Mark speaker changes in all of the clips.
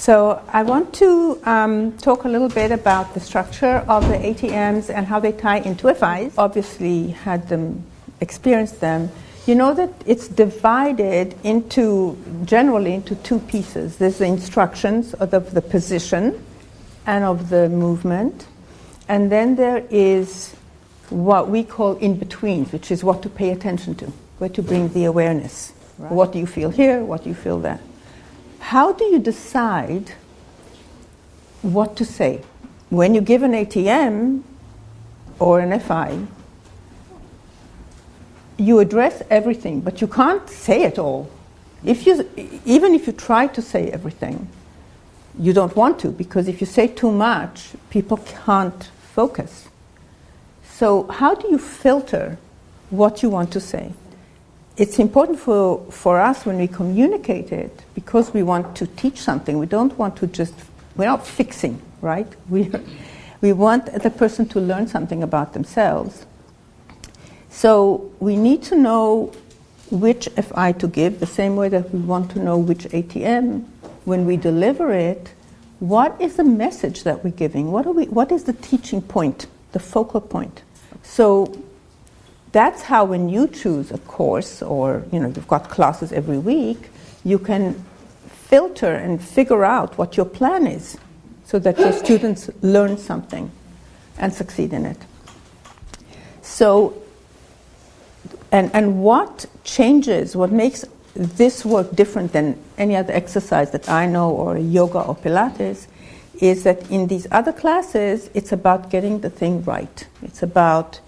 Speaker 1: So I want to talk a little bit about the structure of the ATMs and how they tie into FIs. Obviously had them, experienced them. You know that it's divided generally into two pieces. There's the instructions of the position and of the movement. And then there is what we call in-betweens, which is what to pay attention to, where to bring the awareness. Right. What do you feel here? What do you feel there? How do you decide what to say? When you give an ATM or an FI, you address everything, but you can't say it all. Even if you try to say everything, you don't want to, because if you say too much, people can't focus. So how do you filter what you want to say? It's important for us when we communicate it, because we want to teach something. We don't want to we're not fixing, right? We want the person to learn something about themselves. So we need to know which FI to give, the same way that we want to know which ATM. When we deliver it, what is the message that we're giving? What is the teaching point, the focal point? So that's how when you choose a course, or you've got classes every week, you can filter and figure out what your plan is so that your students learn something and succeed in it. So, and what changes, what makes this work different than any other exercise that I know, or yoga or Pilates, is that in these other classes, it's about getting the thing right. It's about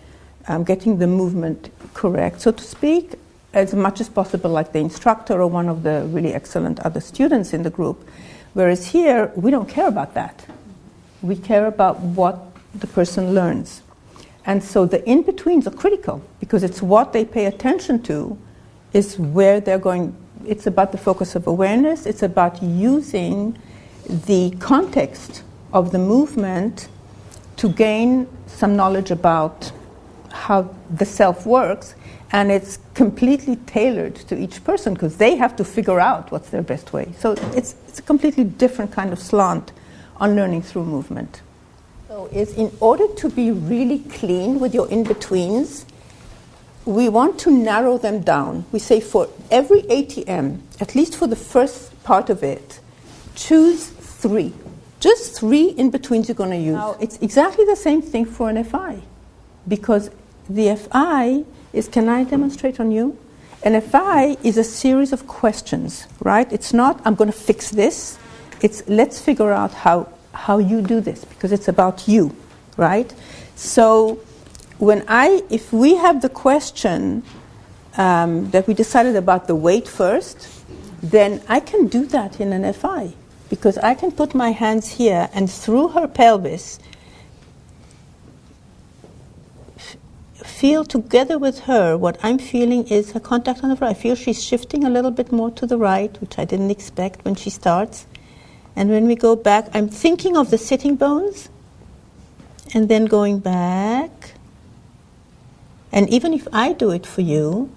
Speaker 1: getting the movement correct, so to speak, as much as possible, like the instructor or one of the really excellent other students in the group. Whereas here, we don't care about that. We care about what the person learns. And so the in-betweens are critical, because it's what they pay attention to is where they're going. It's about the focus of awareness. It's about using the context of the movement to gain some knowledge about how the self works, and it's completely tailored to each person, because they have to figure out what's their best way. So it's a completely different kind of slant on learning through movement. So is in order to be really clean with your in-betweens, we want to narrow them down. We say for every ATM, at least for the first part of it, choose 3. Just 3 in-betweens you're going to use. Now, it's exactly the same thing for an FI, because the FI is, can I demonstrate on you? An FI is a series of questions, right? It's not, I'm going to fix this. It's, let's figure out how you do this, because it's about you, right? So if we have the question that we decided about the weight first, then I can do that in an FI, because I can put my hands here and through her pelvis, feel together with her what I'm feeling is her contact on the floor. I feel she's shifting a little bit more to the right, which I didn't expect when she starts. And when we go back, I'm thinking of the sitting bones and then going back. And even if I do it for you,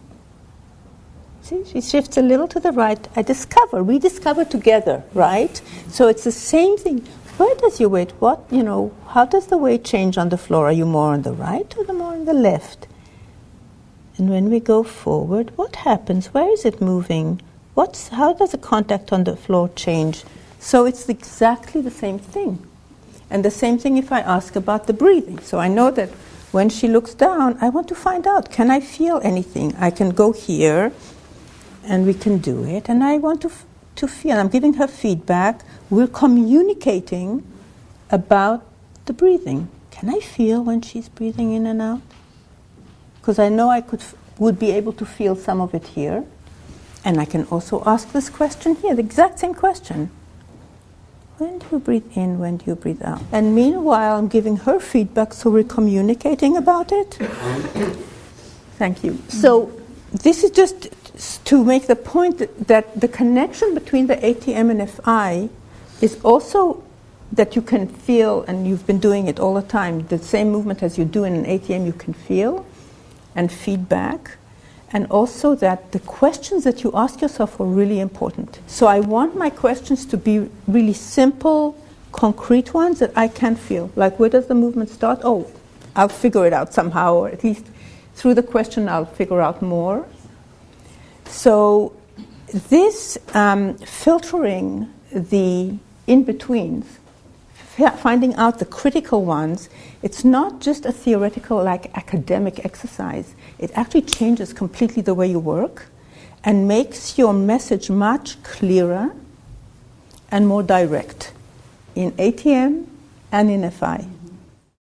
Speaker 1: see, she shifts a little to the right. We discover together, right? So it's the same thing. Where does your weight, how does the weight change on the floor? Are you more on the right or more on the left? And when we go forward, what happens? Where is it moving? How does the contact on the floor change? So it's exactly the same thing. And the same thing if I ask about the breathing. So I know that when she looks down, I want to find out, can I feel anything? I can go here, and we can do it. And I want to feel. I'm giving her feedback. We're communicating about the breathing. Can I feel when she's breathing in and out? Because I know I would be able to feel some of it here. And I can also ask this question here, the exact same question. When do you breathe in? When do you breathe out? And meanwhile, I'm giving her feedback, so we're communicating about it. Thank you. So this is just to make the point that the connection between the ATM and FI is also that you can feel, and you've been doing it all the time, the same movement as you do in an ATM you can feel and feedback. and also that the questions that you ask yourself are really important. So I want my questions to be really simple, concrete ones that I can feel. Like, where does the movement start? Oh, I'll figure it out somehow, or at least through the question I'll figure out more. So this filtering the in-betweens, finding out the critical ones, it's not just a theoretical, like, academic exercise. It actually changes completely the way you work and makes your message much clearer and more direct in ATM and in FI.